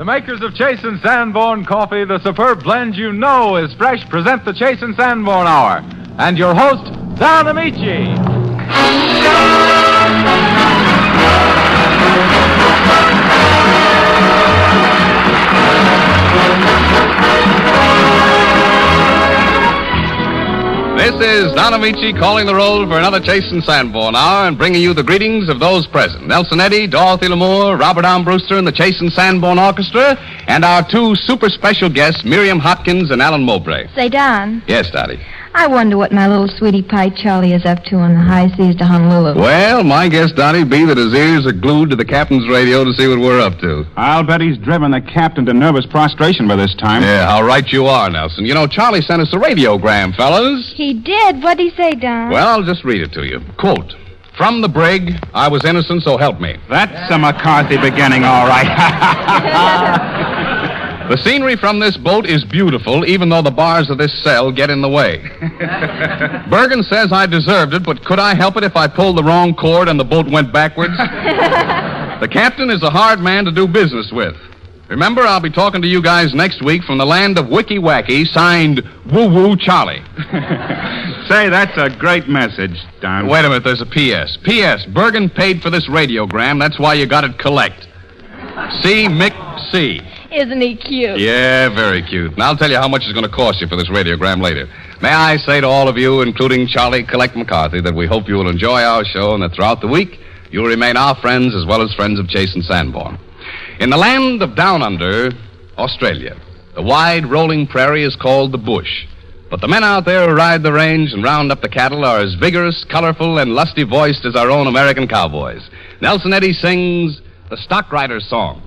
The makers of Chase and Sanborn coffee, the superb blend you know is fresh, present the Chase and Sanborn Hour. And your host, Don Amici. This is Don Amici calling the roll for another Chase and Sanborn Hour and bringing you the greetings of those present. Nelson Eddy, Dorothy Lamour, Robert Armbruster and the Chase and Sanborn Orchestra, and our two super special guests, Miriam Hopkins and Alan Mowbray. Say, Don. Yes, Dottie. I wonder what my little sweetie pie Charlie is up to on the high seas to Honolulu. Well, my guess, Dottie, be that his ears are glued to the captain's radio to see what we're up to. I'll bet he's driven the captain to nervous prostration by this time. Yeah, how right you are, Nelson. You know, Charlie sent us a radiogram, fellas. He did? What'd he say, Don? Well, I'll just read it to you. Quote, "From the brig, I was innocent, so help me." That's a McCarthy beginning, all right. The scenery from this boat is beautiful, even though the bars of this cell get in the way. Bergen says I deserved it, but could I help it if I pulled the wrong cord and the boat went backwards? The captain is a hard man to do business with. Remember, I'll be talking to you guys next week from the land of Wicky Wacky, signed Woo Woo Charlie. Say, that's a great message, Don. Wait a minute, there's a P.S. P.S. Bergen paid for this radiogram, that's why you got it collect. C. Mick C. Isn't he cute? Yeah, very cute. And I'll tell you how much it's going to cost you for this radiogram later. May I say to all of you, including Charlie Collect McCarthy, that we hope you will enjoy our show and that throughout the week you'll remain our friends as well as friends of Chase and Sanborn. In the land of Down Under, Australia, the wide rolling prairie is called the bush. But the men out there who ride the range and round up the cattle are as vigorous, colorful, and lusty-voiced as our own American cowboys. Nelson Eddy sings the Stock Rider's Song.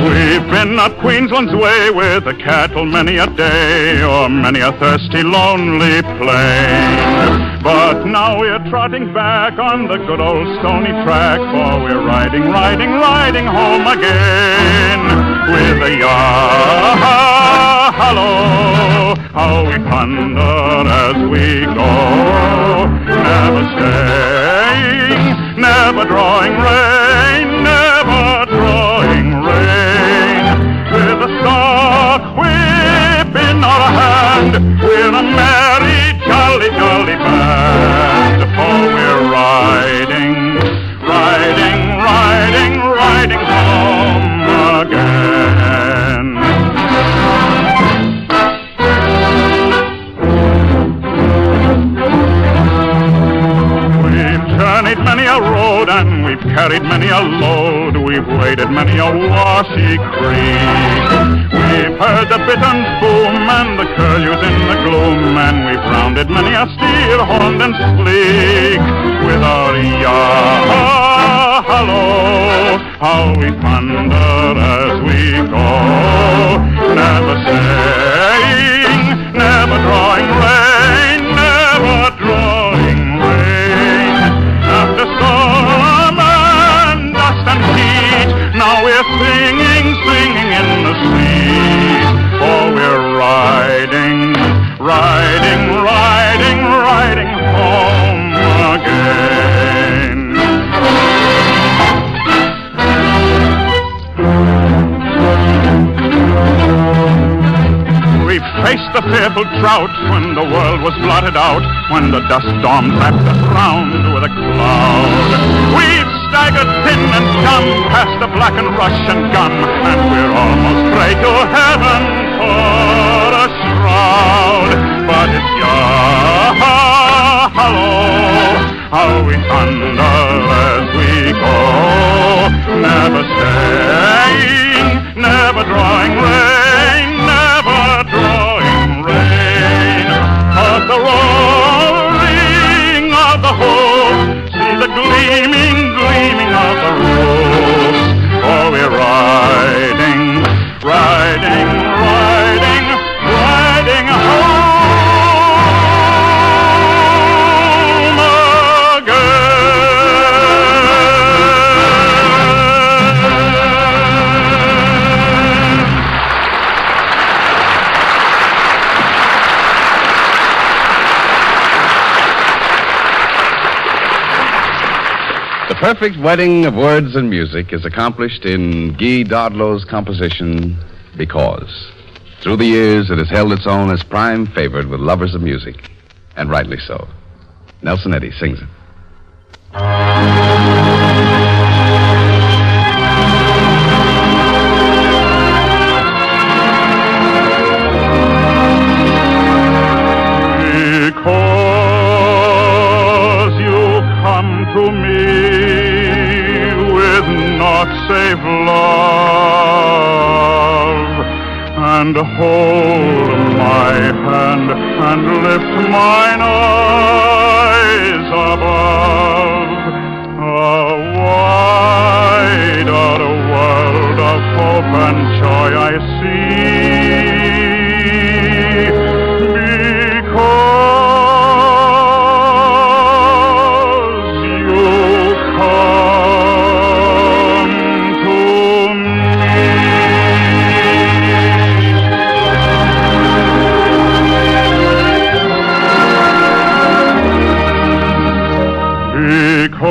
We've been up Queensland's way with the cattle many a day, or many a thirsty, lonely plain. But now we're trotting back on the good old stony track, for we're riding home again. With a yah-hello, how we thunder as we go. Never staying, never drawing rein, never drawing rein. With a stock whip in our hand, we're a merry, jolly, jolly band. For we're riding home again. We've journeyed many a road and we've carried many a load. We've waded many a washy creek. We've heard the bitterns boom and the curlews in the gloom, and we've rounded many a steer horned and sleek. With our yah-hello, how we thunder as we go. Never saying, never drawing rein, never drawing rein. After storm and dust and heat, now we're singing in the street. For we're riding home again. We've faced the fearful drought when the world was blotted out, when the dust storm wrapped us round with a cloud. We've staggered thin and dumb past the black and Russian gun, and we're almost prayed to heaven for a shroud. But it's yah-hello, how we thunder as we go. Never staying, never drawing rein, never drawing rein. Of the roaring of the hoofs, see the gleaming of the roofs. For we're riding home again. perfect wedding of words and music is accomplished in Guy Dodlow's composition, Because. Through the years, it has held its own as prime favorite with lovers of music, and rightly so. Nelson Eddy sings it. Because you come to me with naught save love, and hold my hand and lift mine eyes above, a wider world of hope and joy I see.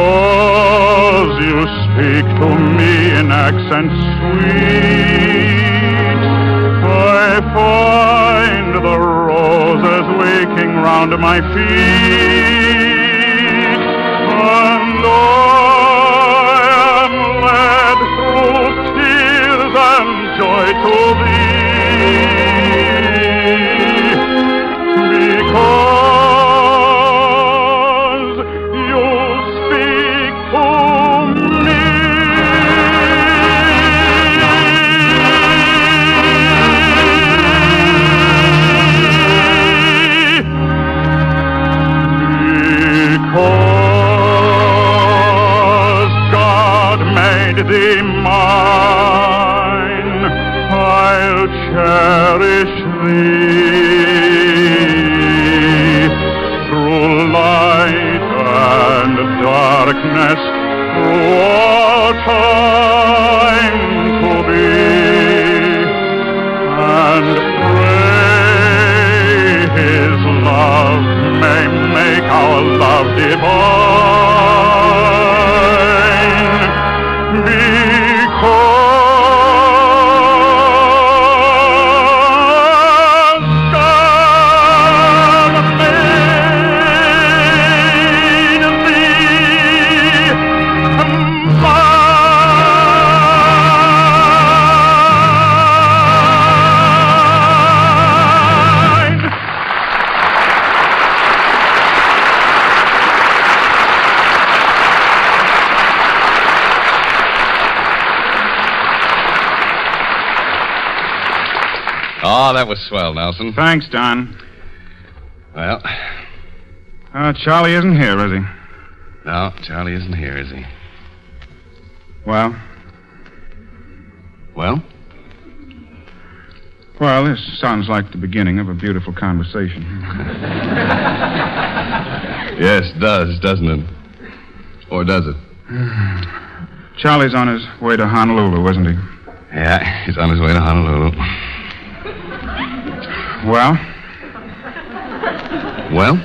Because you speak to me in accents sweet, I find the roses waking round my feet, and I am led through tears and joy to thee. Because thee mine, I'll cherish thee through light and darkness, through all time to be, and pray his love may make our love divine. Oh, that was swell, Nelson. Thanks, Don. Well, Charlie isn't here, is he? no, Charlie isn't here, is he? Well? Well? Well, this sounds like the beginning of a beautiful conversation. Yes, it does, doesn't it? Or does it? Charlie's on his way to Honolulu, isn't he? Yeah, he's on his way to Honolulu. Well? Well?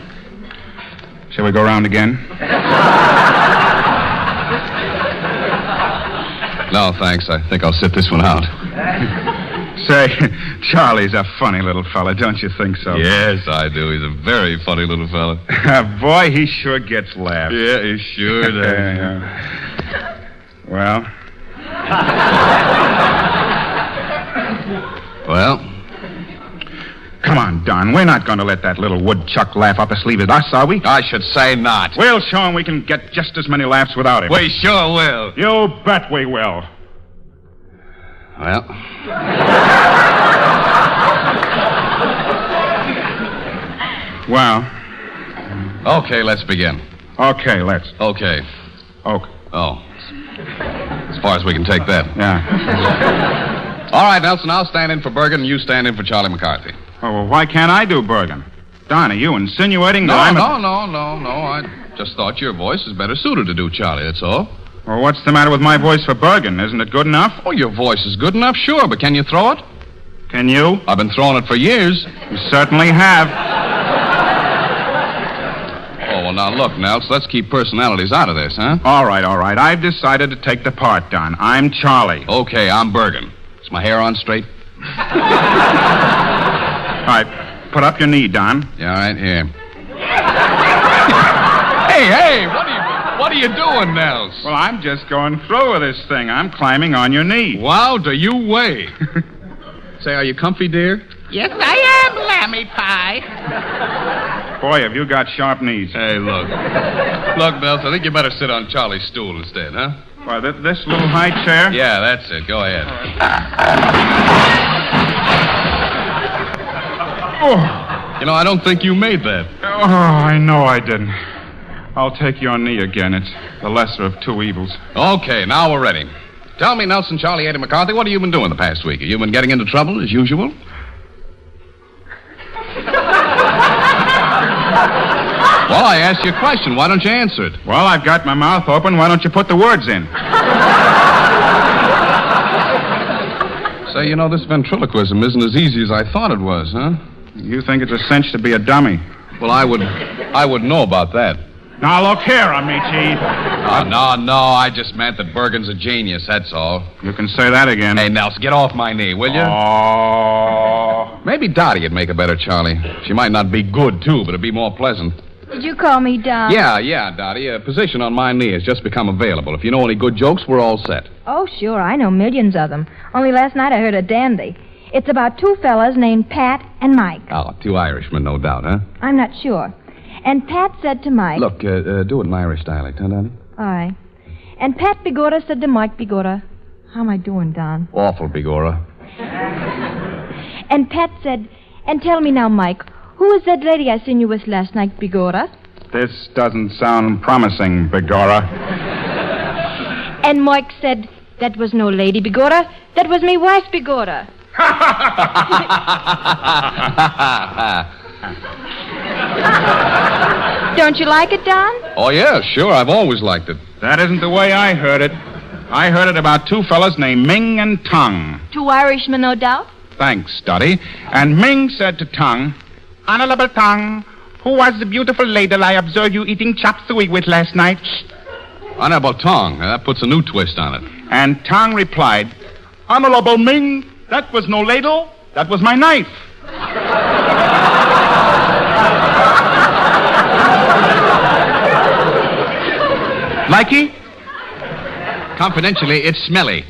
Shall we go round again? No, thanks. I think I'll sit this one out. Say, Charlie's a funny little fella, don't you think so? Yes, I do. He's a very funny little fella. Boy, he sure gets laughs. Yeah, he sure does. Yeah. Well? Well? Come on, Don. We're not going to let that little woodchuck laugh up his sleeve at us, are we? I should say not. We'll show him we can get just as many laughs without him. We sure will. You bet we will. Well? Well? Okay, let's begin. Okay, let's. Okay. Okay. Oh. As far as we can take that. Yeah. All right, Nelson, I'll stand in for Bergen and you stand in for Charlie McCarthy. Oh, well, why can't I do Bergen? Don, are you insinuating that I'm No. I just thought your voice is better suited to do Charlie, that's all. Well, what's the matter with my voice for Bergen? Isn't it good enough? Oh, your voice is good enough, sure, but can you throw it? Can you? I've been throwing it for years. You certainly have. Oh, well, now, look, Nels, let's keep personalities out of this, huh? All right. I've decided to take the part, Don. I'm Charlie. Okay, I'm Bergen. Is my hair on straight? All right, put up your knee, Don. Yeah, all right, here. Hey, what are you doing, Nels? Well, I'm just going through with this thing. I'm climbing on your knee. Wow, do you weigh? Say, are you comfy, dear? Yes, I am, Lammy Pie. Boy, have you got sharp knees. Hey, look. Look, Nels, I think you better sit on Charlie's stool instead, huh? Why, this little high chair? Yeah, that's it. Go ahead. Oh. You know, I don't think you made that. Oh, I know I didn't. I'll take your knee again. It's the lesser of two evils. Okay, now we're ready. Tell me, Nelson, Charlie, Eddie McCarthy, what have you been doing the past week? Have you been getting into trouble as usual? Well, I asked you a question. Why don't you answer it? Well, I've got my mouth open. Why don't you put the words in? Say, you know, this ventriloquism isn't as easy as I thought it was, huh? You think it's a cinch to be a dummy? Well, I would know about that. Now, look here, Amici. No, I just meant that Bergen's a genius, that's all. You can say that again. Hey, Nelson, get off my knee, will you? Oh. Maybe Dottie would make a better Charlie. She might not be good, too, but it'd be more pleasant. Did you call me Don? Yeah, Dottie. A position on my knee has just become available. If you know any good jokes, we're all set. Oh, sure. I know millions of them. Only last night I heard a dandy. It's about two fellas named Pat and Mike. Oh, two Irishmen, no doubt, huh? I'm not sure. And Pat said to Mike... Look, do it in Irish dialect, huh, Dottie? All right. And Pat Bigora said to Mike Bigora, how am I doing, Don? Awful, Bigora. And Pat said, and tell me now, Mike, who was that lady I seen you with last night, Bigora? This doesn't sound promising, Bigora. And Mike said, that was no lady, Bigora. That was me wife, Bigora. Don't you like it, Don? Oh, yeah, sure. I've always liked it. That isn't the way I heard it. I heard it about two fellas named Ming and Tung. Two Irishmen, no doubt. Thanks, Dottie. And Ming said to Tung, Honorable Tung, who was the beautiful lady I observed you eating chop suey with last night? Honorable Tong. That puts a new twist on it. And Tung replied, Honorable Ming, that was no ladle. That was my knife. Likey? Confidentially, it's smelly.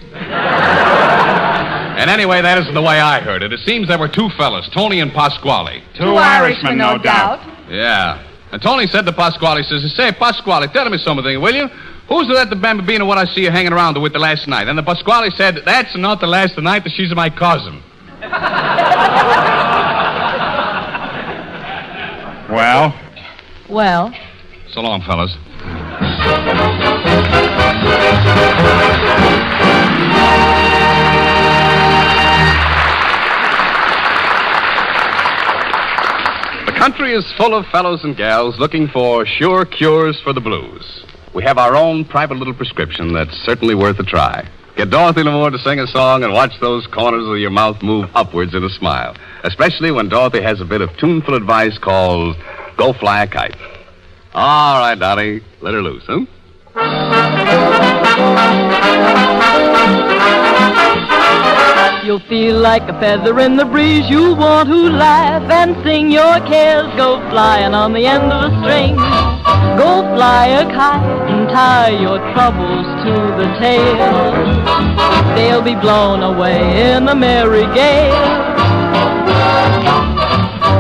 And anyway, that isn't the way I heard it. It seems there were two fellas, Tony and Pasquale. Two Irishmen, no doubt. Yeah. And Tony said to Pasquale, says, say, Pasquale, tell me something, will you? Who's that the bambino what I see you hanging around with the last night? And the Pasquale said, that's not the last night, that she's my cousin. Well? Well? So long, fellas. The country is full of fellows and gals looking for sure cures for the blues. We have our own private little prescription that's certainly worth a try. Get Dorothy Lamour to sing a song and watch those corners of your mouth move upwards in a smile. Especially when Dorothy has a bit of tuneful advice called Go Fly a Kite. All right, Dottie, let her loose, huh? You'll feel like a feather in the breeze. You'll want to laugh and sing. Your cares go flying on the end of a string. Go fly a kite and tie your troubles to the tail. They'll be blown away in a merry gale.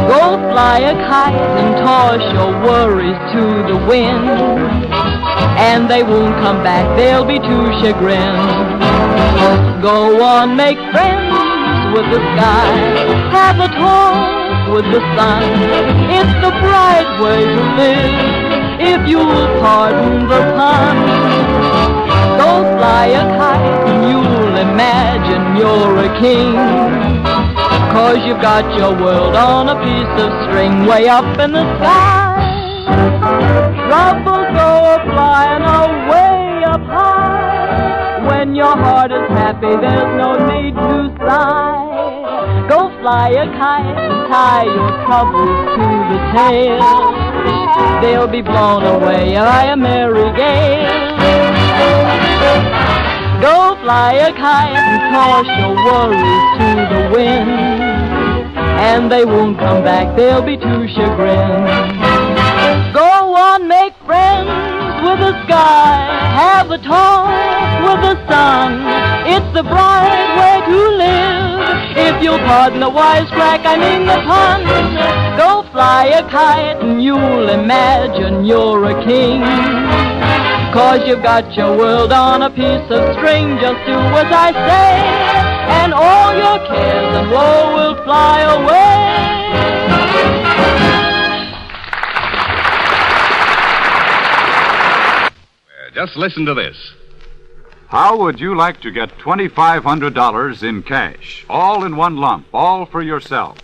Go fly a kite and toss your worries to the wind. And they won't come back, they'll be too chagrined. Go on, make friends with the sky. Have a talk with the sun. It's the bright way to live, if you'll pardon the pun. Go fly a kite and you'll imagine you're a king. 'Cause you've got your world on a piece of string way up in the sky. Troubles go a-flying away up high. When your heart is happy, there's no need to sigh. Go fly a kite and tie your troubles to the tail. they'll be blown away by a merry gale. Go fly a kite and toss your worries to the wind, and they won't come back, they'll be too chagrined. Go on, make friends with the sky, have a talk with the sun. It's the bright way to live. If you'll pardon the wisecrack, I mean the pun. Go fly a kite and you'll imagine you're a king. 'Cause you've got your world on a piece of string. Just do as I say, and all your cares and woe will fly away. Just listen to this. How would you like to get $2,500 in cash, all in one lump, all for yourself?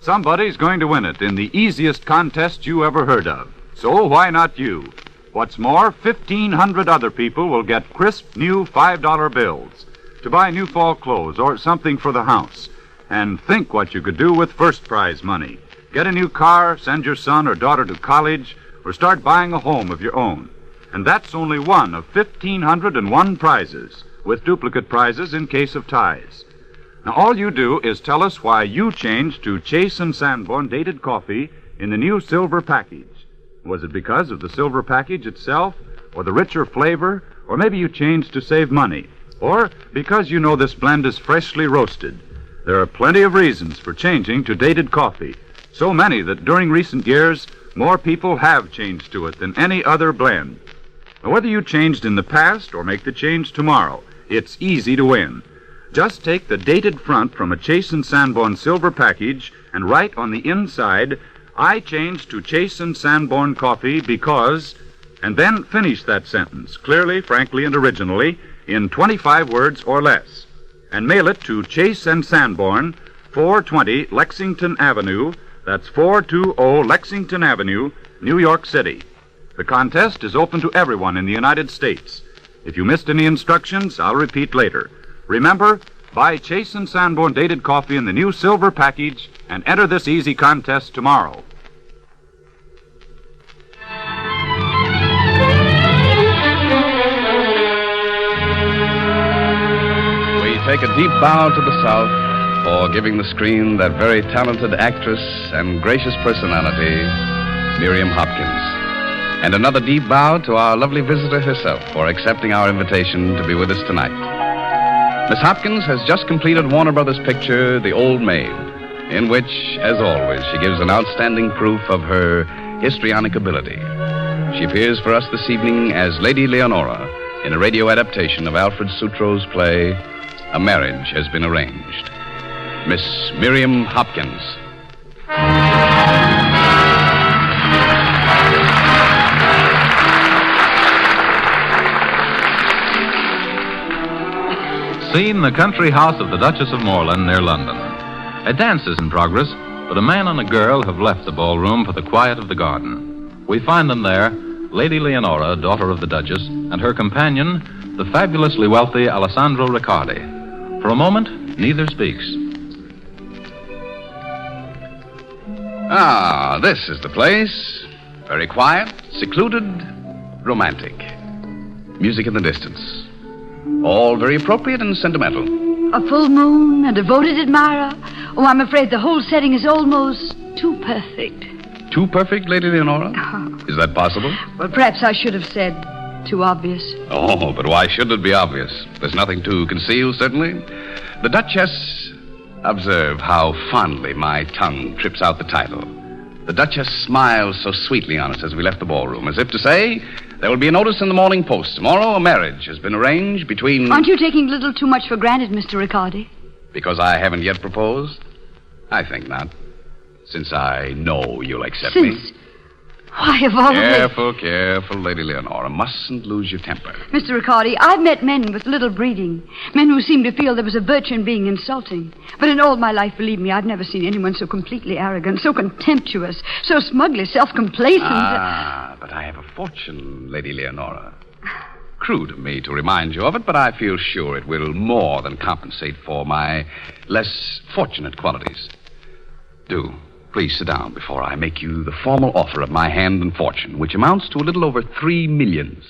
Somebody's going to win it in the easiest contest you ever heard of. So why not you? What's more, 1,500 other people will get crisp new $5 bills to buy new fall clothes or something for the house. And think what you could do with first prize money. Get a new car, send your son or daughter to college, or start buying a home of your own. And that's only one of 1,501 prizes, with duplicate prizes in case of ties. Now, all you do is tell us why you changed to Chase & Sanborn dated coffee in the new silver package. Was it because of the silver package itself, or the richer flavor, or maybe you changed to save money, or because you know this blend is freshly roasted? There are plenty of reasons for changing to dated coffee, so many that during recent years, more people have changed to it than any other blend. Now, whether you changed in the past or make the change tomorrow, it's easy to win. Just take the dated front from a Chase & Sanborn silver package and write on the inside, "I changed to Chase & Sanborn coffee because," and then finish that sentence clearly, frankly, and originally in 25 words or less, and mail it to Chase & Sanborn, 420 Lexington Avenue. That's 420 Lexington Avenue, New York City. The contest is open to everyone in the United States. If you missed any instructions, I'll repeat later. Remember, buy Chase & Sanborn dated coffee in the new silver package and enter this easy contest tomorrow. We take a deep bow to the South for giving the screen that very talented actress and gracious personality, Miriam Hopkins. And another deep bow to our lovely visitor herself for accepting our invitation to be with us tonight. Miss Hopkins has just completed Warner Brothers' picture, The Old Maid, in which, as always, she gives an outstanding proof of her histrionic ability. She appears for us this evening as Lady Leonora in a radio adaptation of Alfred Sutro's play, A Marriage Has Been Arranged. Miss Miriam Hopkins. Scene, the country house of the Duchess of Moreland near London. A dance is in progress, but a man and a girl have left the ballroom for the quiet of the garden. We find them there, Lady Leonora, daughter of the Duchess, and her companion, the fabulously wealthy Alessandro Riccardi. For a moment, neither speaks. Ah, this is the place. Very quiet, secluded, romantic. Music in the distance. All very appropriate and sentimental. A full moon, a devoted admirer. Oh, I'm afraid the whole setting is almost too perfect. Too perfect, Lady Leonora? Is that possible? Well, perhaps I should have said too obvious. Oh, but why should it be obvious? There's nothing to conceal, certainly. The Duchess... Observe how fondly my tongue trips out the title. The Duchess smiles so sweetly on us as we left the ballroom, as if to say, there will be a notice in the Morning Post tomorrow. A marriage has been arranged between... Aren't you taking a little too much for granted, Mr. Riccardi? Because I haven't yet proposed? I think not. Since I know you'll accept me. Why, of all Careful, Lady Leonora. Mustn't lose your temper. Mr. Riccardi, I've met men with little breeding. Men who seemed to feel there was a virtue in being insulting. But in all my life, believe me, I've never seen anyone so completely arrogant, so contemptuous, so smugly self-complacent. Ah, but I have a fortune, Lady Leonora. Crude of me to remind you of it, but I feel sure it will more than compensate for my less fortunate qualities. Do Please sit down before I make you the formal offer of my hand and fortune, which amounts to a little over 3 millions.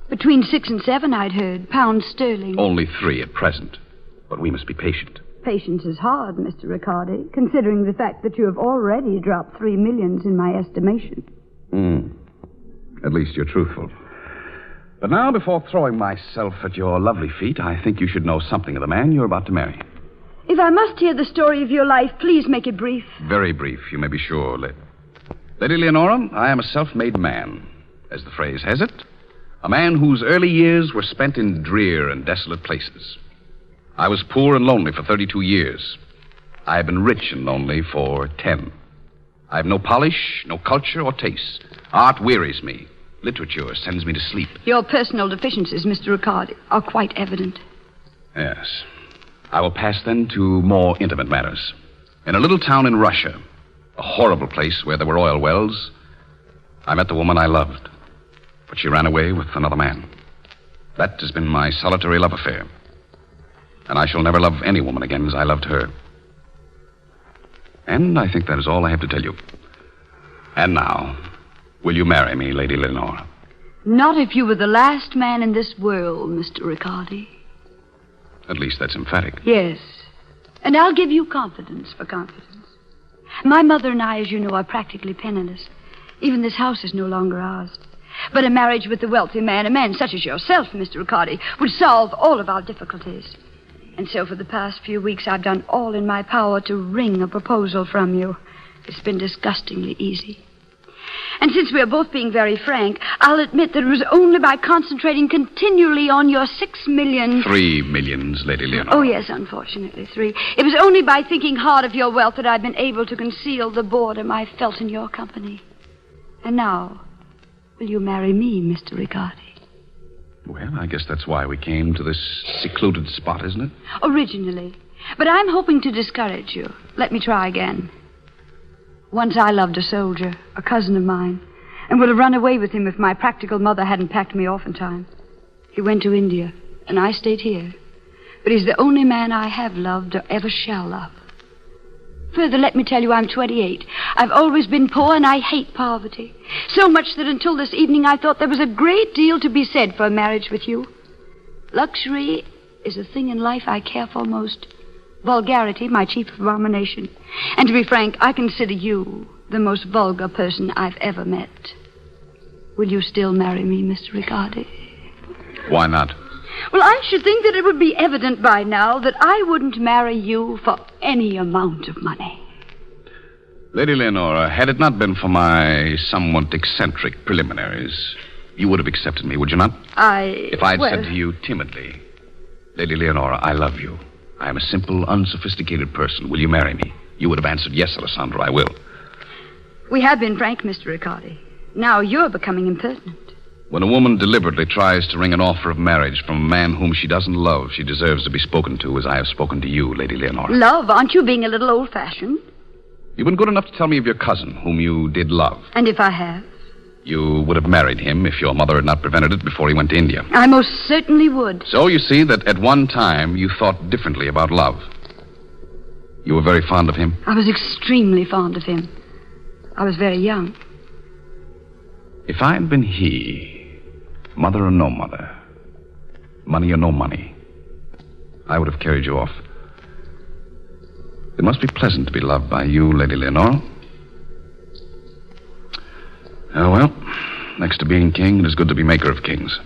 Between 6 and 7, I'd heard. Pounds sterling. Only 3 at present. But we must be patient. Patience is hard, Mr. Riccardi, considering the fact that you have already dropped 3 millions in my estimation. At least you're truthful. But now, before throwing myself at your lovely feet, I think you should know something of the man you're about to marry. If I must hear the story of your life, please make it brief. Very brief, you may be sure. Lady Leonora, I am a self-made man, as the phrase has it. A man whose early years were spent in drear and desolate places. I was poor and lonely for 32 years. I have been rich and lonely for 10. I have no polish, no culture or taste. Art wearies me. Literature sends me to sleep. Your personal deficiencies, Mr. Riccardi, are quite evident. Yes. I will pass then to more intimate matters. In a little town in Russia, a horrible place where there were oil wells, I met the woman I loved. But she ran away with another man. That has been my solitary love affair. And I shall never love any woman again as I loved her. And I think that is all I have to tell you. And now, will you marry me, Lady Leonora? Not if you were the last man in this world, Mr. Riccardi. At least that's emphatic. Yes. And I'll give you confidence for confidence. My mother and I, as you know, are practically penniless. Even this house is no longer ours. But a marriage with a wealthy man, a man such as yourself, Mr. Riccardi, would solve all of our difficulties. And so for the past few weeks, I've done all in my power to wring a proposal from you. It's been disgustingly easy. And since we're both being very frank, I'll admit that it was only by concentrating continually on your 6 million... 3 millions, Lady Leonora. Oh, yes, unfortunately, 3. It was only by thinking hard of your wealth that I've been able to conceal the boredom I felt in your company. And now, will you marry me, Mr. Riccardi? Well, I guess that's why we came to this secluded spot, isn't it? Originally. But I'm hoping to discourage you. Let me try again. Once I loved a soldier, a cousin of mine, and would have run away with him if my practical mother hadn't packed me off in time. He went to India, and I stayed here. But he's the only man I have loved or ever shall love. Further, let me tell you, I'm 28. I've always been poor, and I hate poverty. So much that until this evening I thought there was a great deal to be said for a marriage with you. Luxury is the thing in life I care for most. Vulgarity, my chief abomination. And to be frank, I consider you the most vulgar person I've ever met. Will you still marry me, Mr. Riccardi? Why not? Well, I should think that it would be evident by now that I wouldn't marry you for any amount of money. Lady Leonora, had it not been for my somewhat eccentric preliminaries, you would have accepted me, would you not? If I had said to you timidly, Lady Leonora, I love you. I am a simple, unsophisticated person. Will you marry me? You would have answered, yes, Alessandro, I will. We have been frank, Mr. Riccardi. Now you're becoming impertinent. When a woman deliberately tries to wring an offer of marriage from a man whom she doesn't love, she deserves to be spoken to as I have spoken to you, Lady Leonora. Love? Aren't you being a little old-fashioned? You've been good enough to tell me of your cousin, whom you did love. And if I have? You would have married him if your mother had not prevented it before he went to India. I most certainly would. So you see that at one time you thought differently about love. You were very fond of him? I was extremely fond of him. I was very young. If I had been he, mother or no mother, money or no money, I would have carried you off. It must be pleasant to be loved by you, Lady Leonora. Oh, well, next to being king, it is good to be maker of kings.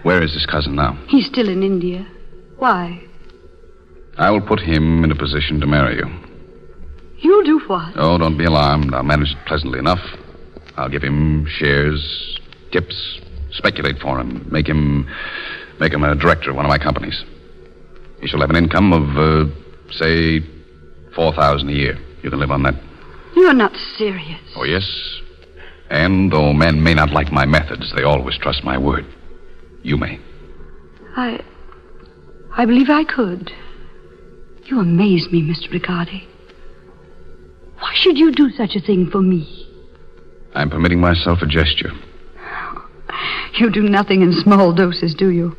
Where is his cousin now? He's still in India. Why? I will put him in a position to marry you. You'll do what? Oh, don't be alarmed. I'll manage it pleasantly enough. I'll give him shares, tips, speculate for him, make him a director of one of my companies. He shall have an income of, say, $4,000 a year. You can live on that. You're not serious. Oh, yes. And though men may not like my methods, they always trust my word. You may. I believe I could. You amaze me, Mr. Riccardi. Why should you do such a thing for me? I'm permitting myself a gesture. You do nothing in small doses, do you?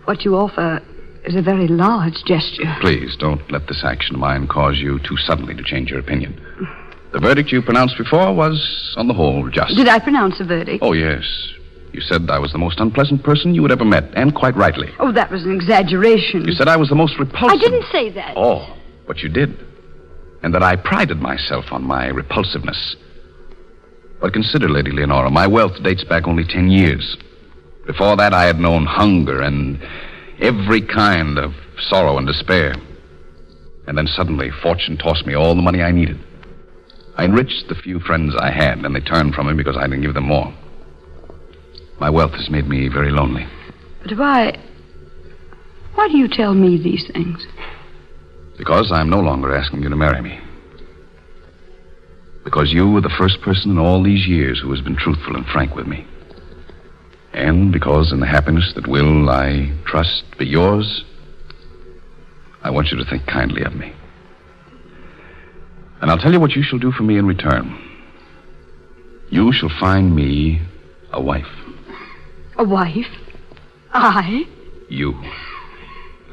What you offer is a very large gesture. Please, don't let this action of mine cause you too suddenly to change your opinion. The verdict you pronounced before was, on the whole, just. Did I pronounce a verdict? Oh, yes. You said I was the most unpleasant person you had ever met, and quite rightly. Oh, that was an exaggeration. You said I was the most repulsive. I didn't say that. Oh, but you did. And that I prided myself on my repulsiveness. But consider, Lady Leonora, my wealth dates back only 10 years. Before that, I had known hunger and every kind of sorrow and despair. And then suddenly, fortune tossed me all the money I needed. I enriched the few friends I had, and they turned from me because I didn't give them more. My wealth has made me very lonely. But why do you tell me these things? Because I'm no longer asking you to marry me. Because you were the first person in all these years who has been truthful and frank with me. And because in the happiness that will, I trust, be yours, I want you to think kindly of me. And I'll tell you what you shall do for me in return. You shall find me a wife. A wife? I? You.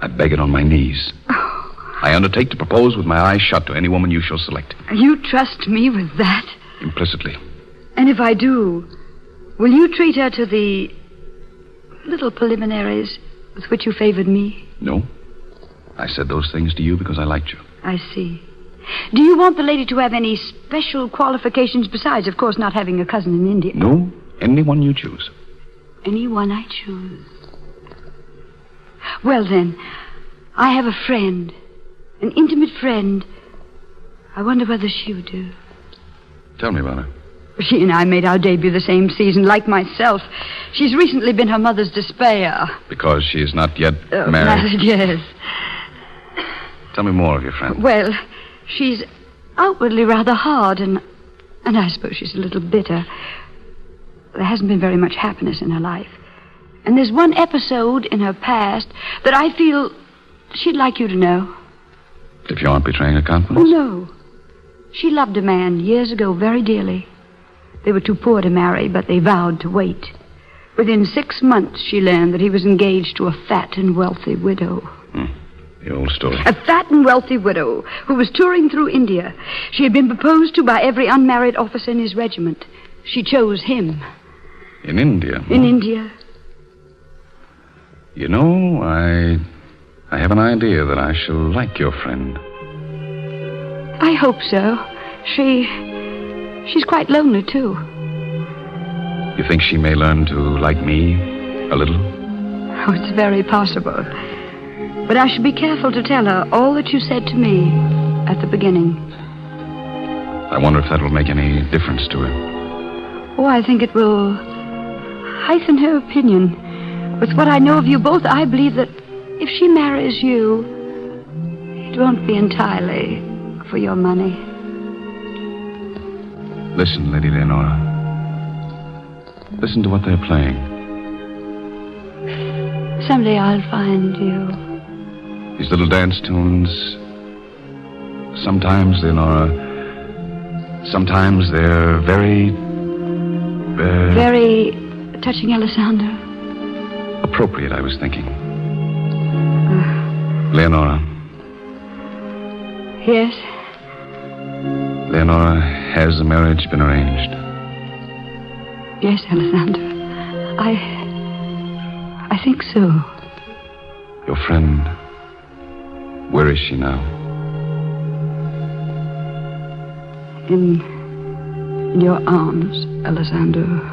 I beg it on my knees. I undertake to propose with my eyes shut to any woman you shall select. You trust me with that? Implicitly. And if I do, will you treat her to the little preliminaries with which you favored me? No. I said those things to you because I liked you. I see. Do you want the lady to have any special qualifications besides, of course, not having a cousin in India? No. Anyone you choose. Anyone I choose. Well, then, I have a friend. An intimate friend. I wonder whether she would do. Tell me about her. She and I made our debut the same season, like myself. She's recently been her mother's despair. Because she is not yet married? Married, yes. Tell me more of your friend. Well, she's outwardly rather hard, and I suppose she's a little bitter. There hasn't been very much happiness in her life. And there's one episode in her past that I feel she'd like you to know. If you aren't betraying her Oh, confidence? no. She loved a man years ago very dearly. They were too poor to marry, but they vowed to wait. Within 6 months, she learned that he was engaged to a fat and wealthy widow. The old story. A fat and wealthy widow who was touring through India. She had been proposed to by every unmarried officer in his regiment. She chose him. In India? In India. You know, I have an idea that I shall like your friend. I hope so. She's quite lonely, too. You think she may learn to like me a little? Oh, it's very possible. But I should be careful to tell her all that you said to me at the beginning. I wonder if that will make any difference to her. Oh, I think it will heighten her opinion. With what I know of you both, I believe that if she marries you, it won't be entirely for your money. Listen, Lady Leonora. Listen to what they're playing. Someday I'll find you. These little dance tunes. Sometimes, Leonora, sometimes they're very touching, Alessandro. Appropriate, I was thinking. Leonora. Yes? Leonora, has the marriage been arranged? Yes, Alessandro. I think so. Your friend, where is she now? In your arms, Alessandro.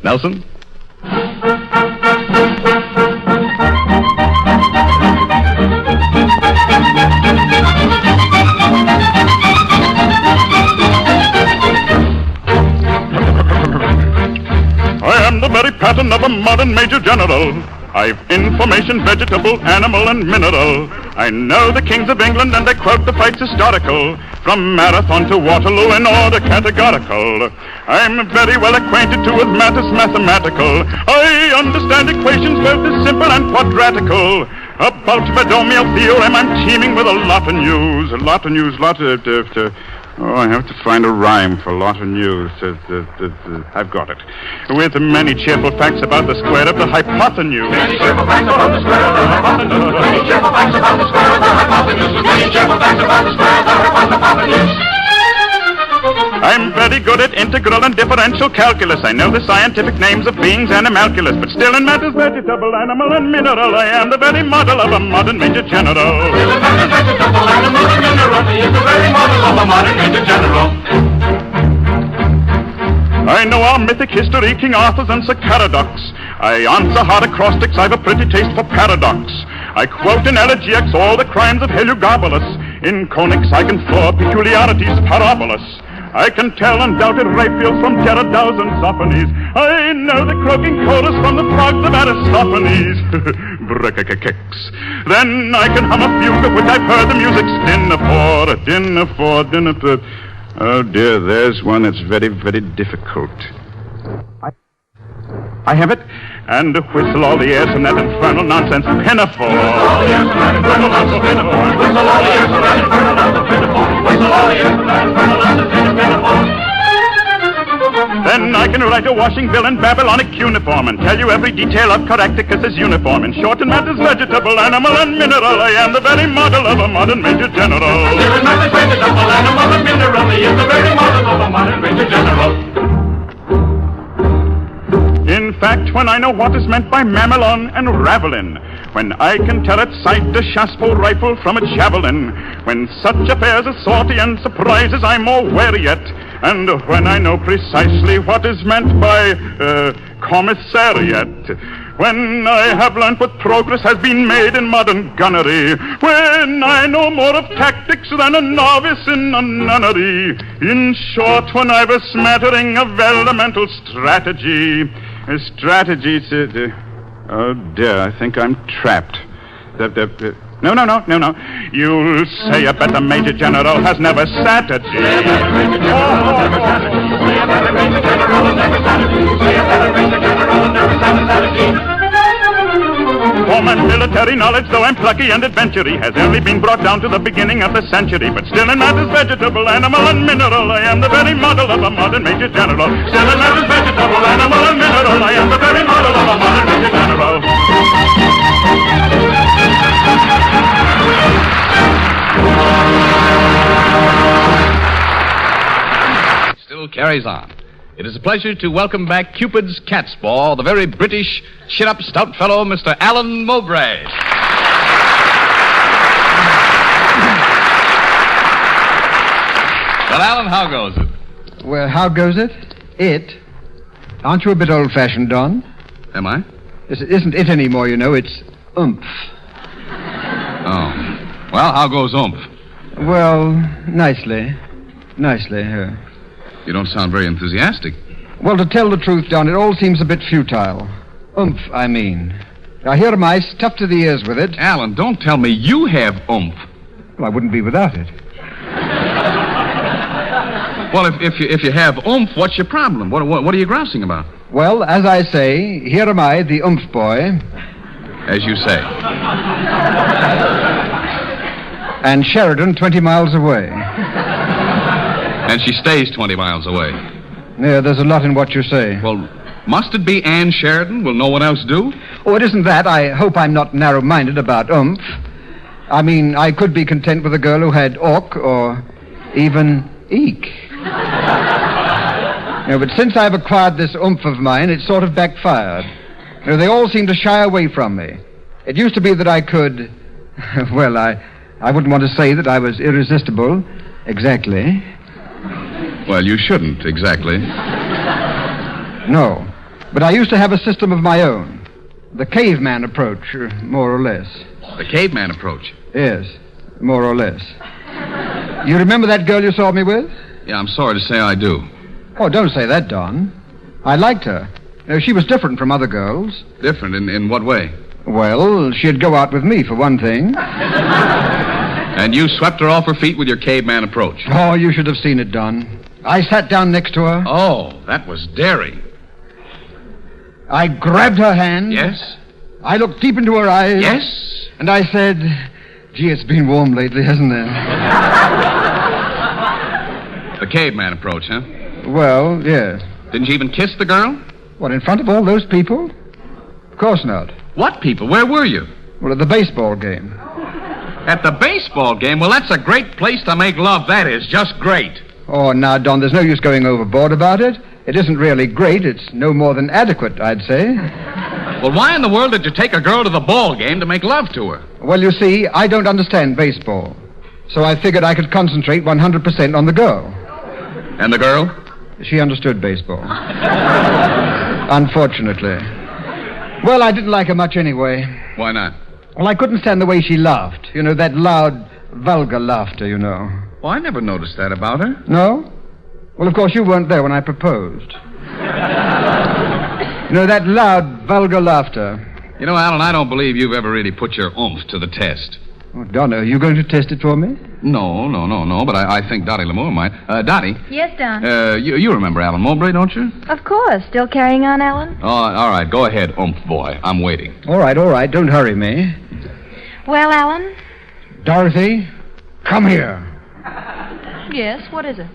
Nelson? I am the very pattern of a modern major general. I've information, vegetable, animal, and mineral. I know the kings of England, and I quote the fights historical, from Marathon to Waterloo in order categorical. I'm very well acquainted too with matters mathematical. I understand equations both as simple and quadratical. About binomial theorem, I'm teeming with a lot of news. I have to find a rhyme for lot of news. I've got it. With many cheerful facts about the square of the hypotenuse. Many cheerful facts about the square of the hypotenuse. Many cheerful facts about the square of the hypotenuse. Many cheerful facts about the square of the hypotenuse. I'm very good at integral and differential calculus. I know the scientific names of beings and animalculous, but still in matters vegetable, animal, and mineral, I am the very model of a modern major general. Still in matters vegetable, animal, and mineral, he is the very model of a modern major general. I know our mythic history, King Arthur's and Sir Caradox. I answer hard acrostics, I've a pretty taste for paradox. I quote in elegiacs all the crimes of Heliogabalus. In conics I can throw peculiarities parabolous. I can tell undoubted Raphael from Gerardows and Sophones. I know the croaking chorus from the frogs of Aristophanes. Brick-a-kicks. Then I can hum a fugue of which I've heard the music's dinner for. Oh dear, there's one that's very, very difficult. I have it. And whistle all the airs from that infernal nonsense pinafore. Whistle all the airs from that infernal nonsense pinafore. Whistle all the airs from that infernal nonsense pinafore. Whistle all the airs from that infernal nonsense pinafore. Then I can write a washing bill in Babylonic cuneiform and tell you every detail of Caractacus's uniform. In short, in matters vegetable, animal, and mineral, I am the very model of a modern major general. Here in matters vegetable, animal, and mineral, he is the very model of a modern major general. In fact, when I know what is meant by mamelon and ravelin, when I can tell at sight a chassepot rifle from a javelin, when such affairs as sortie and surprises I'm more wary yet, and when I know precisely what is meant by commissariat, when I have learnt what progress has been made in modern gunnery, when I know more of tactics than a novice in a nunnery, in short, when I've a smattering of elemental strategy. Oh dear, I think I'm trapped. No. You'll say a better major general has never sat at G. Say a better major general has never sat at G. Say a better major general has never sat at G. Say a better major general has never sat at G. For my military knowledge, though I'm plucky and adventurous, has only been brought down to the beginning of the century. But still in matters vegetable, animal, and mineral, I am the very model of a modern major general. Still in matters vegetable, animal, and mineral, I am the very model of a modern major general. Still carries on. It is a pleasure to welcome back Cupid's catspaw, the very British, chin-up stout fellow, Mr. Alan Mowbray. Well, Alan, how goes it? Well, how goes it? Aren't you a bit old-fashioned, Don? Am I? It isn't it anymore, you know. It's oomph. Oh. Well, how goes oomph? Well, nicely. You don't sound very enthusiastic. Well, to tell the truth, Don, it all seems a bit futile. Oomph, I mean. Now, here am I, stuffed to the ears with it. Alan, don't tell me you have oomph. Well, I wouldn't be without it. Well, if you have oomph, what's your problem? What are you grousing about? Well, as I say, here am I, the oomph boy. As you say. And Sheridan 20 miles away. And she stays 20 miles away. Yeah, there's a lot in what you say. Well, must it be Ann Sheridan? Will no one else do? Oh, it isn't that. I hope I'm not narrow-minded about oomph. I mean, I could be content with a girl who had ork or even eek. But since I've acquired this oomph of mine, it's sort of backfired. They all seem to shy away from me. It used to be that I could... Well, I wouldn't want to say that I was irresistible. Exactly. Well, you shouldn't, exactly. No. But I used to have a system of my own. The caveman approach, more or less. The caveman approach? Yes, more or less. You remember that girl you saw me with? Yeah, I'm sorry to say I do. Oh, don't say that, Don. I liked her. She was different from other girls. Different in what way? Well, she'd go out with me, for one thing. And you swept her off her feet with your caveman approach. Oh, you should have seen it done. I sat down next to her. Oh, that was daring. I grabbed her hand. Yes? I looked deep into her eyes. Yes? And I said, gee, it's been warm lately, hasn't it? The caveman approach, huh? Well, yes. Didn't you even kiss the girl? What, in front of all those people? Of course not. What people? Where were you? Well, at the baseball game. At the baseball game? Well, that's a great place to make love, that is. Just great. Oh, now, Don, there's no use going overboard about it. It isn't really great. It's no more than adequate, I'd say. Well, why in the world did you take a girl to the ball game to make love to her? Well, you see, I don't understand baseball. So I figured I could concentrate 100% on the girl. And the girl? She understood baseball. Unfortunately. Well, I didn't like her much anyway. Why not? Well, I couldn't stand the way she laughed. You know, that loud, vulgar laughter, you know. Well, I never noticed that about her. No? Well, of course, you weren't there when I proposed. You know, that loud, vulgar laughter. You know, Alan, I don't believe you've ever really put your oomph to the test. Oh, Donna, are you going to test it for me? No, but I think Dottie L'Amour might. Dottie? Yes, Don. You remember Alan Mowbray, don't you? Of course. Still carrying on, Alan? Oh, all right. Go ahead, oomph boy. I'm waiting. All right. Don't hurry me. Well, Alan? Dorothy, come here. Yes, what is it?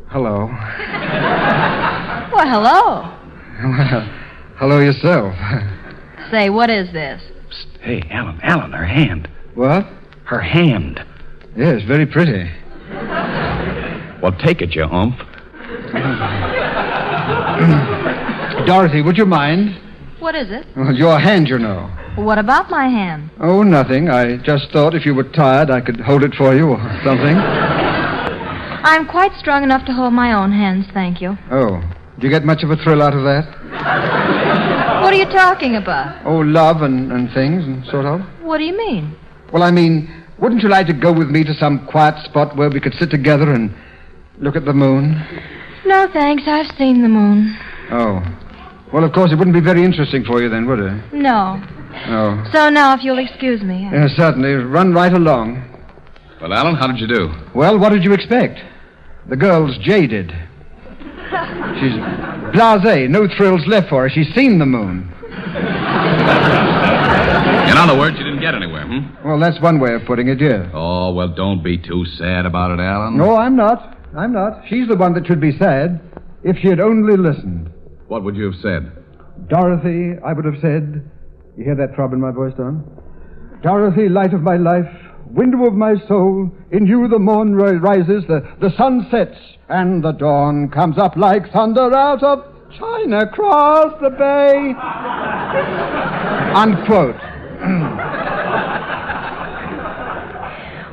Hello. Well, hello. Well, hello yourself. Say, what is this? Psst. Hey, Alan, her hand. What? Her hand. Yes, very pretty. Well, take it, you oomph. Dorothy, would you mind? What is it? Well, your hand, you know. What about my hand? Oh, nothing. I just thought if you were tired, I could hold it for you or something. I'm quite strong enough to hold my own hands, thank you. Oh, do you get much of a thrill out of that? What are you talking about? Oh, love and things and sort of. What do you mean? Well, I mean, wouldn't you like to go with me to some quiet spot where we could sit together and look at the moon? No, thanks. I've seen the moon. Oh. Well, of course, it wouldn't be very interesting for you then, would it? No. Oh. So now, if you'll excuse me. Yes, certainly. Run right along. Well, Alan, how did you do? Well, what did you expect? The girl's jaded. She's blasé. No thrills left for her. She's seen the moon. In other words, you didn't get anywhere, Well, that's one way of putting it, yes. Oh, well, don't be too sad about it, Alan. No, I'm not. She's the one that should be sad. If she had only listened. What would you have said? Dorothy, I would have said... You hear that throb in my voice, Don? Dorothy, light of my life, window of my soul, in you the morn rises, the sun sets, and the dawn comes up like thunder out of China across the bay. Unquote.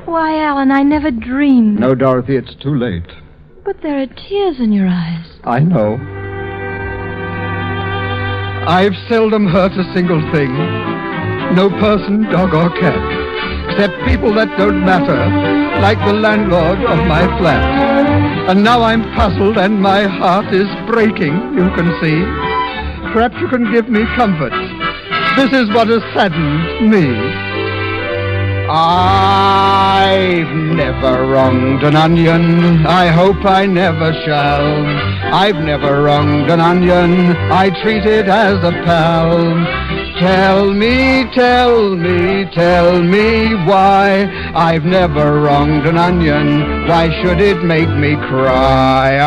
Why, Alan, I never dreamed. No, Dorothy, it's too late. But there are tears in your eyes. I know. I've seldom hurt a single thing. No person, dog, or cat. Except people that don't matter, like the landlord of my flat. And now I'm puzzled and my heart is breaking, you can see. Perhaps you can give me comfort. This is what has saddened me. I've never wronged an onion. I hope I never shall. I've never wronged an onion. I treat it as a pal. Tell me why I've never wronged an onion. Why should it make me cry?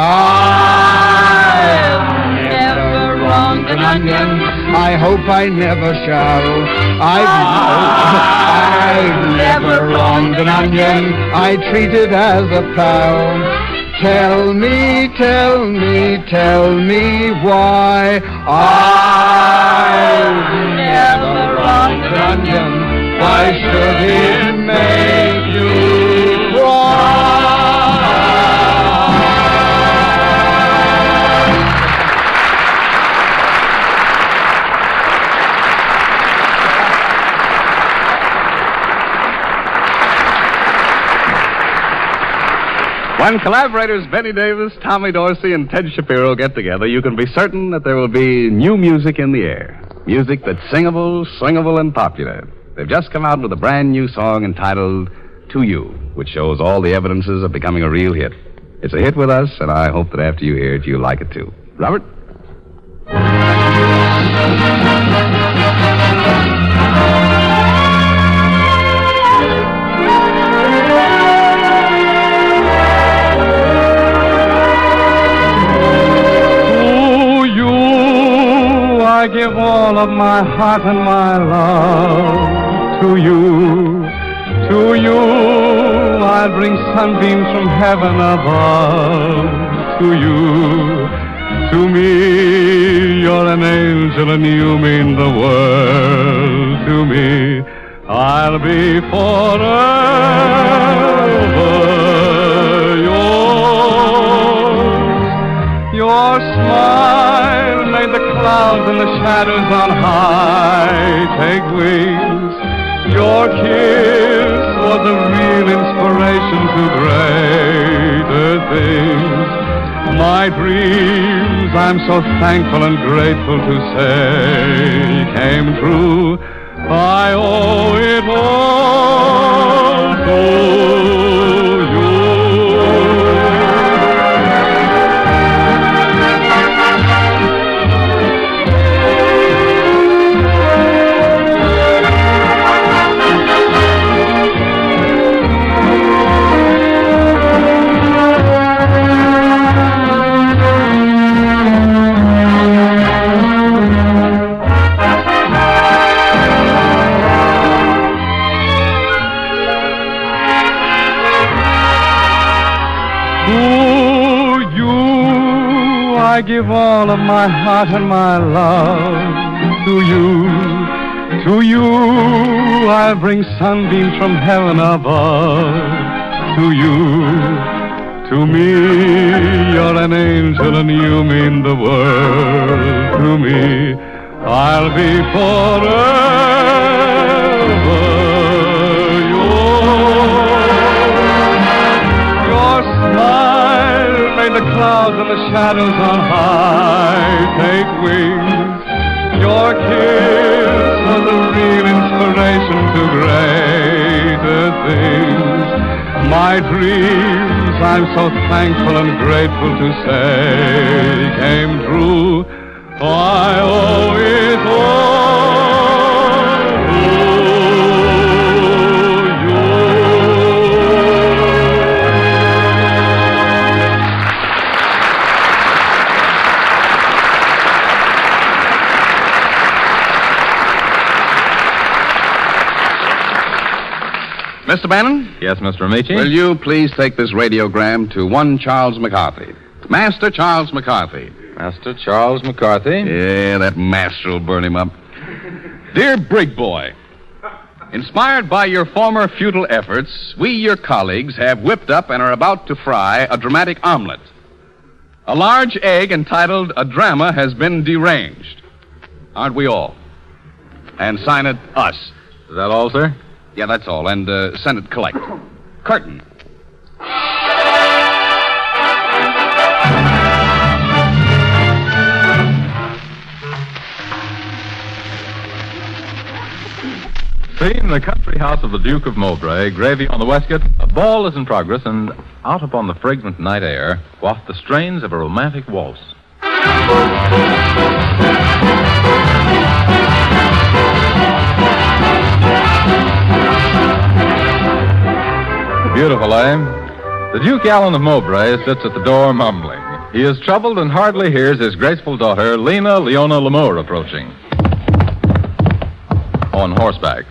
I've never wronged an onion. I hope I never shall. I've never wronged an onion. I treat it as a pal. Tell me why I've never wronged an onion. Why should it make you cry? When collaborators Benny Davis, Tommy Dorsey, and Ted Shapiro get together, you can be certain that there will be new music in the air. Music that's singable, swingable, and popular. They've just come out with a brand new song entitled To You, which shows all the evidences of becoming a real hit. It's a hit with us, and I hope that after you hear it, you'll like it too. Robert? I give all of my heart and my love to you. To you, I'll bring sunbeams from heaven above. To you, to me, you're an angel and you mean the world to me. I'll be forever yours. Your smile made the clouds and the shadows on high take wings. Your kiss was a real inspiration to greater things. My dreams, I'm so thankful and grateful to say, came true. I owe it all to you. I give all of my heart and my love to you. To you, I'll bring sunbeams from heaven above. To you, to me, you're an angel and you mean the world to me. I'll be forever yours. Your smile made the clouds and the shadows on high take wings. Your kiss was a real inspiration to greater things. My dreams, I'm so thankful and grateful to say, came true. I owe it all to you. Mr. Bannon? Yes, Mr. Amici? Will you please take this radiogram to one Charles McCarthy? Master Charles McCarthy. Master Charles McCarthy? Yeah, that master will burn him up. Dear Brig Boy, inspired by your former futile efforts, we, your colleagues, have whipped up and are about to fry a dramatic omelet. A large egg entitled A Drama has been deranged. Aren't we all? And sign it, us. Is that all, sir? Yeah, that's all. And send it collect. Curtain. Scene, the country house of the Duke of Mowbray, gravy on the waistcoat. A ball is in progress, and out upon the fragrant night air waft the strains of a romantic waltz. Beautiful, eh? The Duke Allen of Mowbray sits at the door mumbling. He is troubled and hardly hears his graceful daughter, Lena Leona Lamour, approaching. On horseback.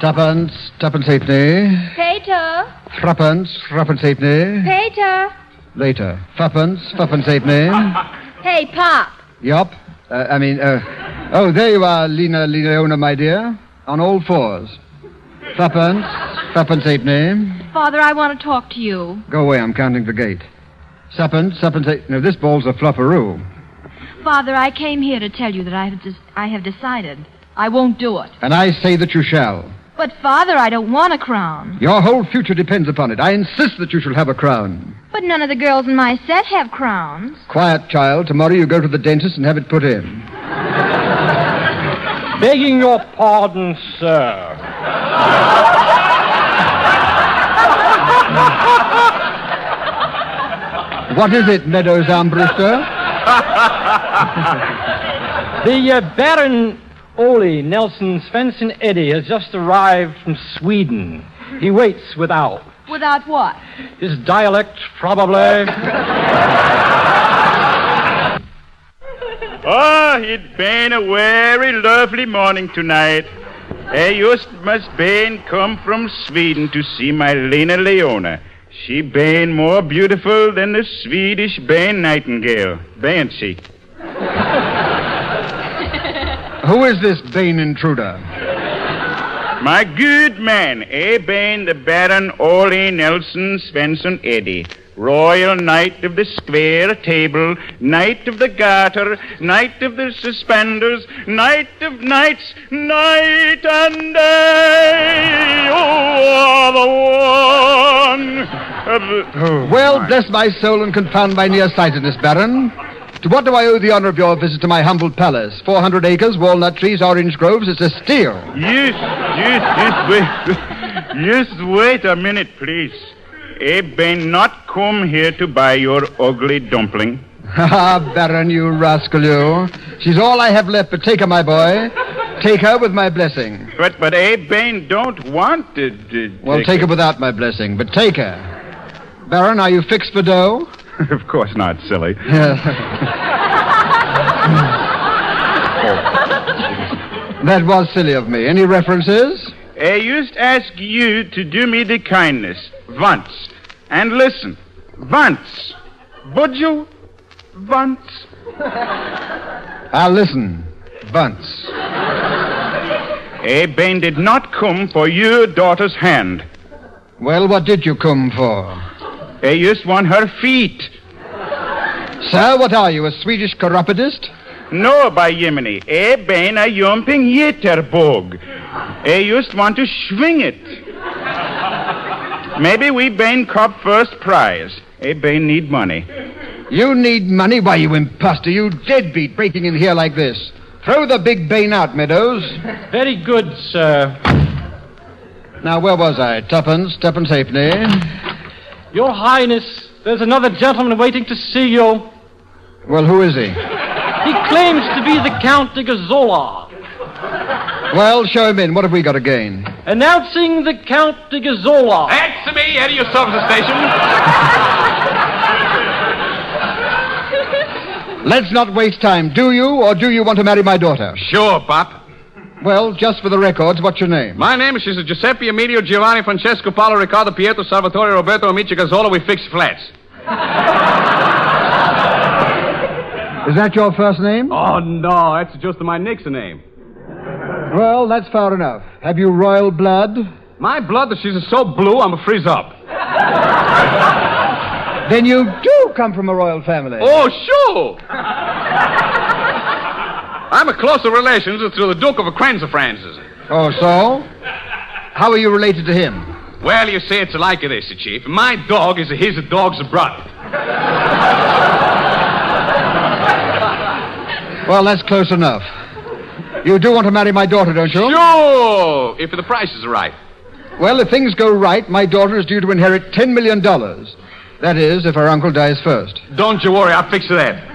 Tuppence halfpenny. Peter. Threepence halfpenny. Peter. Later. Tuppence halfpenny. Hey, Pop. Yup. Oh, there you are, Lena Leona, my dear. On all fours. Tuppence halfpenny. Father, I want to talk to you. Go away, I'm counting the gate. Tuppence halfpenny. No, this ball's a flufferoo. Father, I came here to tell you that I have decided. I won't do it. And I say that you shall. But, Father, I don't want a crown. Your whole future depends upon it. I insist that you shall have a crown. But none of the girls in my set have crowns. Quiet, child. Tomorrow you go to the dentist and have it put in. Begging your pardon, sir. What is it, Meadows Armbruster? The Baron Ole Nelson Eddy has just arrived from Sweden. He waits without. Without what? His dialect, probably. Oh, it's been a very lovely morning tonight. I just must been come from Sweden to see my Lena Leona. She been more beautiful than the Swedish bane nightingale, bain't she? Who is this Bane intruder? My good man, been the Baron Ole Nelson Eddy. Royal Knight of the Square Table, Knight of the Garter, Knight of the Suspenders, Knight of Knights, Night and Day. Oh, the one. Well, bless my soul and confound my nearsightedness, Baron. To what do I owe the honor of your visit to my humble palace? 400 acres, walnut trees, orange groves. It's a steal. Yes, wait. Just wait a minute, please. Been not come here to buy your ugly dumpling. Ha, Baron, you rascal, you. She's all I have left, but take her, my boy. Take her with my blessing. But Bane don't want to... Well, take her without my blessing, but take her. Baron, are you fixed for dough? Of course not, silly. That was silly of me. Any references? I used to ask you to do me the kindness once. And listen, once. Would you? Once. I'll listen. Once. Bane did not come for your daughter's hand. Well, what did you come for? I just want her feet. Sir, what are you, a Swedish chiropodist? No, by Yemeni. Bane a jumping jitterbug. I just want to swing it. Maybe we Bane cop first prize. Bane need money. You need money? Why, you imposter, you deadbeat, breaking in here like this. Throw the big Bane out, Meadows. Very good, sir. Now, where was I? Tuppence halfpenny. Your Highness, there's another gentleman waiting to see you. Well, who is he? He claims to be the Count de Gazzola. Well, show him in. What have we got to gain? Announcing the Count de Gazzola. That's me, Eddie, yourself at the station. Let's not waste time. Do you or do you want to marry my daughter? Sure, Pop. Well, just for the records, what's your name? My name is Giuseppe Emilio Giovanni Francesco Paolo Riccardo Pietro Salvatore Roberto Amici Gazzola. We fix flats. Is that your first name? Oh, no, that's just my Nixon name. Well, that's far enough. Have you royal blood? My blood, she's so blue, I'm a freeze up. Then you do come from a royal family. Oh, sure. I'm a closer relation to the Duke of Francis. Oh, so? How are you related to him? Well, you see, it's like this, Chief. My dog is his dog's brother. Well, that's close enough. You do want to marry my daughter, don't you? Sure, if the price is right. Well, if things go right, my daughter is due to inherit $10 million. That is, if her uncle dies first. Don't you worry, I'll fix that.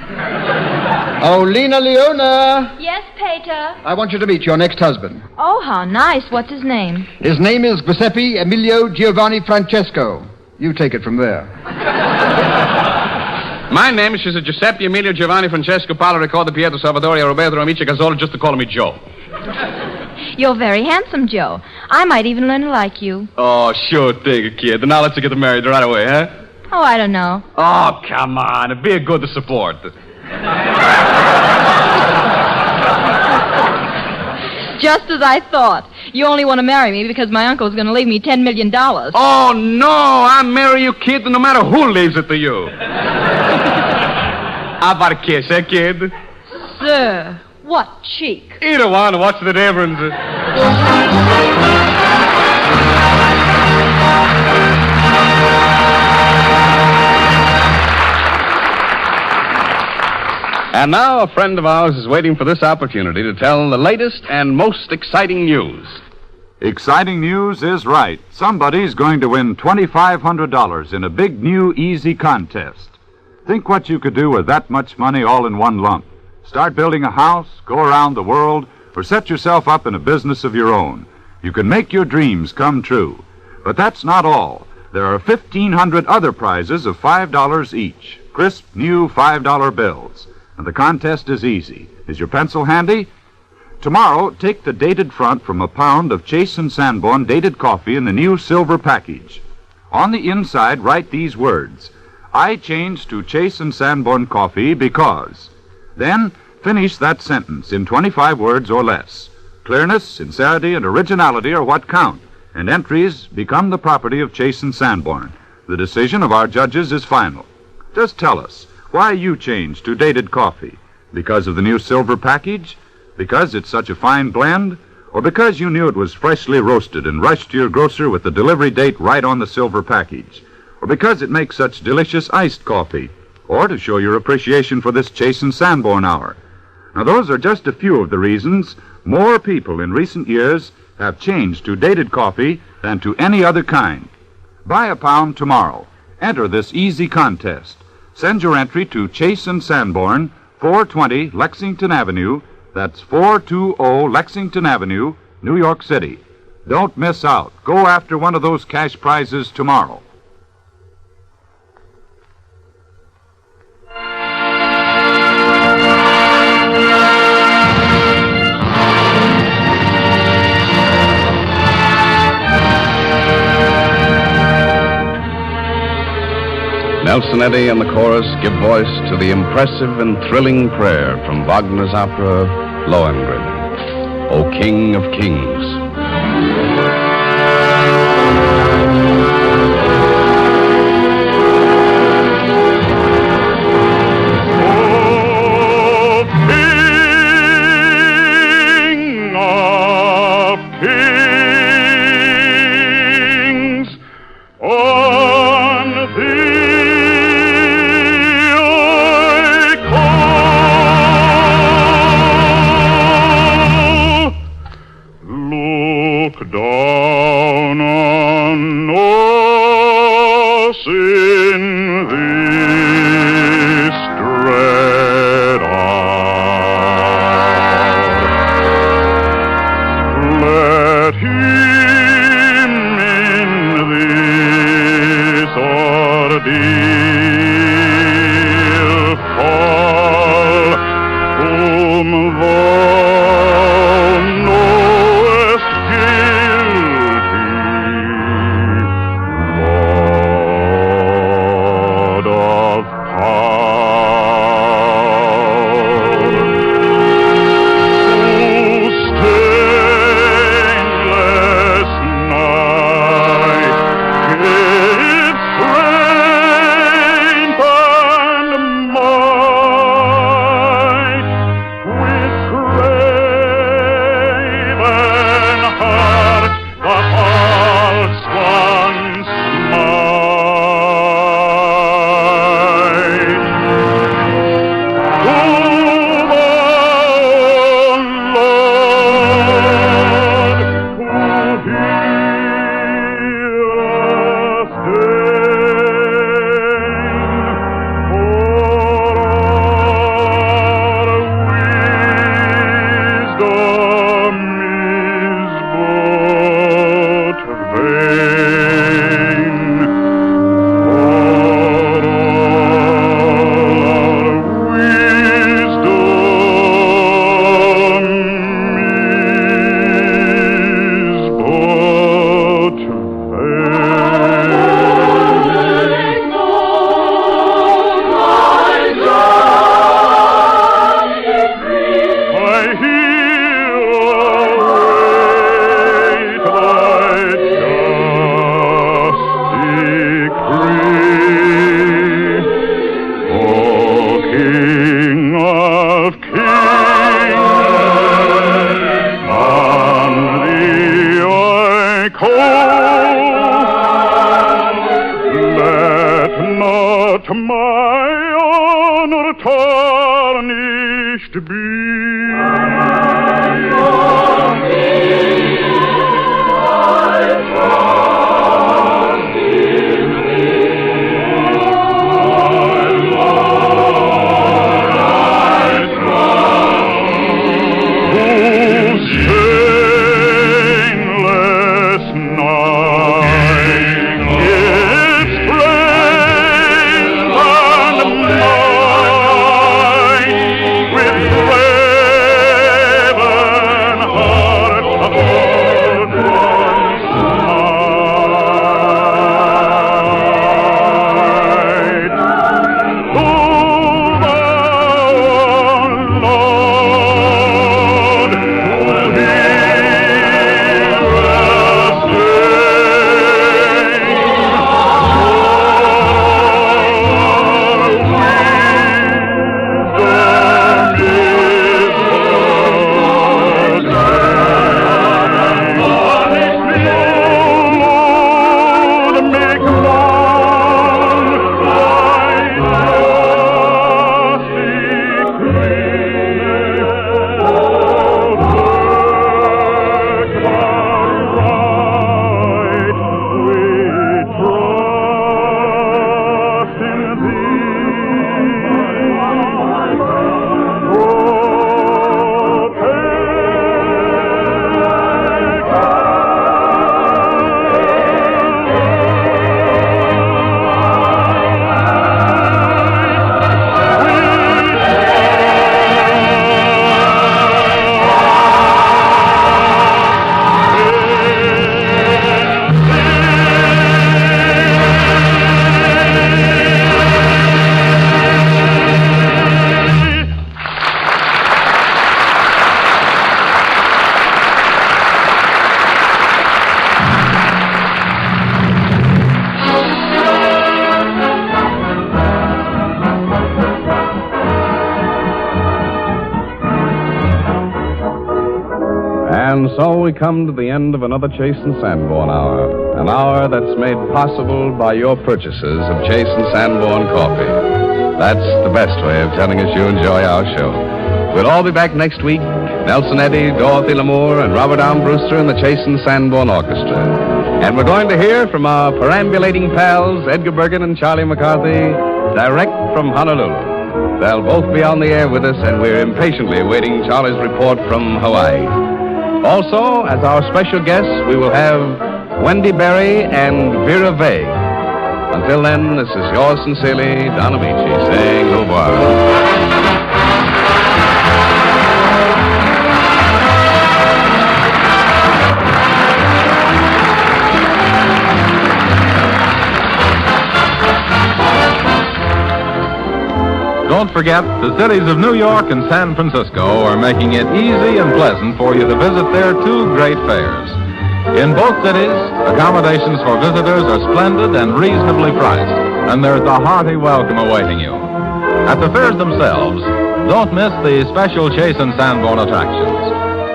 Oh, Lena Leona. Yes, Peter? I want you to meet your next husband. Oh, how nice. What's his name? His name is Giuseppe Emilio Giovanni Francesco. You take it from there. My name is Giuseppe Emilio Giovanni Francesco Paolo Riccardo Pietro Salvatore Roberto Amici Gazzola, just to call me Joe. You're very handsome, Joe. I might even learn to like you. Oh, sure thing, kid. Now let's get married right away, huh? Oh, I don't know. Oh, come on. It'd be a good to support. Just as I thought. You only want to marry me because my uncle's going to leave me $10 million. Oh, no. I'll marry you, kid, no matter who leaves it to you. How about a kiss, eh, kid? Sir, what cheek. Either one. What's the difference? And now a friend of ours is waiting for this opportunity to tell the latest and most exciting news. Exciting news is right. Somebody's going to win $2,500 in a big new easy contest. Think what you could do with that much money all in one lump. Start building a house, go around the world, or set yourself up in a business of your own. You can make your dreams come true. But that's not all. There are 1,500 other prizes of $5 each. Crisp, new $5 bills. And the contest is easy. Is your pencil handy? Tomorrow, take the dated front from a pound of Chase & Sanborn dated coffee in the new silver package. On the inside, write these words. I changed to Chase & Sanborn coffee because. Then, finish that sentence in 25 words or less. Clearness, sincerity, and originality are what count, and entries become the property of Chase & Sanborn. The decision of our judges is final. Just tell us why you changed to dated coffee. Because of the new silver package? Because it's such a fine blend? Or because you knew it was freshly roasted and rushed to your grocer with the delivery date right on the silver package? Or because it makes such delicious iced coffee? Or to show your appreciation for this Chase & Sanborn hour? Now, those are just a few of the reasons more people in recent years have changed to dated coffee than to any other kind. Buy a pound tomorrow. Enter this easy contest. Send your entry to Chase & Sanborn, 420 Lexington Avenue. That's 420 Lexington Avenue, New York City. Don't miss out. Go after one of those cash prizes tomorrow. Nelson Eddy and the chorus give voice to the impressive and thrilling prayer from Wagner's opera Lohengrin, O King of Kings. Down on us in this dread hour. Let him in this ordeal fall, whom thou knowest guilty, Lord of power, whose stainless night gave strength and might, with craven heart the false one smite. To the Lord, who healeth deign, for our wisdom is but vain. For all our wisdom is but I hear await thy just decree, O King of Kings, on thee I call. Let not my honor turn And so we come to the end of another Chase and Sanborn Hour, an hour that's made possible by your purchases of Chase and Sanborn coffee. That's the best way of telling us you enjoy our show. We'll all be back next week. Nelson Eddy, Dorothy Lamour, and Robert Armbruster and the Chase and Sanborn Orchestra. And we're going to hear from our perambulating pals, Edgar Bergen and Charlie McCarthy, direct from Honolulu. They'll both be on the air with us, and we're impatiently awaiting Charlie's report from Hawaii. Also, as our special guests, we will have Wendy Berry and Vera Vague. Until then, this is yours sincerely, Don Amici, saying au revoir. Don't forget, the cities of New York and San Francisco are making it easy and pleasant for you to visit their two great fairs. In both cities, accommodations for visitors are splendid and reasonably priced, and there's a hearty welcome awaiting you. At the fairs themselves, don't miss the special Chase and Sanborn attractions.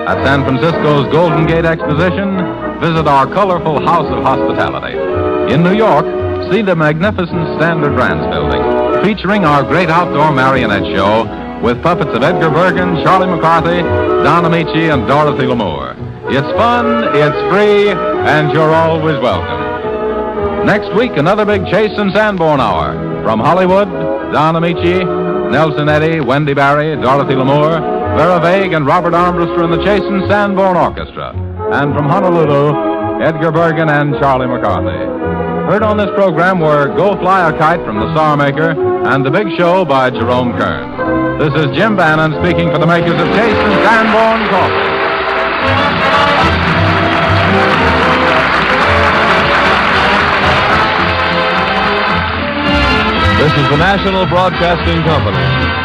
At San Francisco's Golden Gate Exposition, visit our colorful House of Hospitality. In New York, see the magnificent Standard Brands building, featuring our great outdoor marionette show with puppets of Edgar Bergen, Charlie McCarthy, Don Amici, and Dorothy Lamour. It's fun, it's free, and you're always welcome. Next week, another big Chase and Sanborn Hour. From Hollywood, Don Amici, Nelson Eddy, Wendy Barry, Dorothy Lamour, Vera Vague, and Robert Armbruster and the Chase and Sanborn Orchestra. And from Honolulu, Edgar Bergen and Charlie McCarthy. Heard on this program were Go Fly a Kite from the Star Maker and The Big Show by Jerome Kern. This is Jim Bannon speaking for the makers of Chase and Sanborn Coffee. This is the National Broadcasting Company.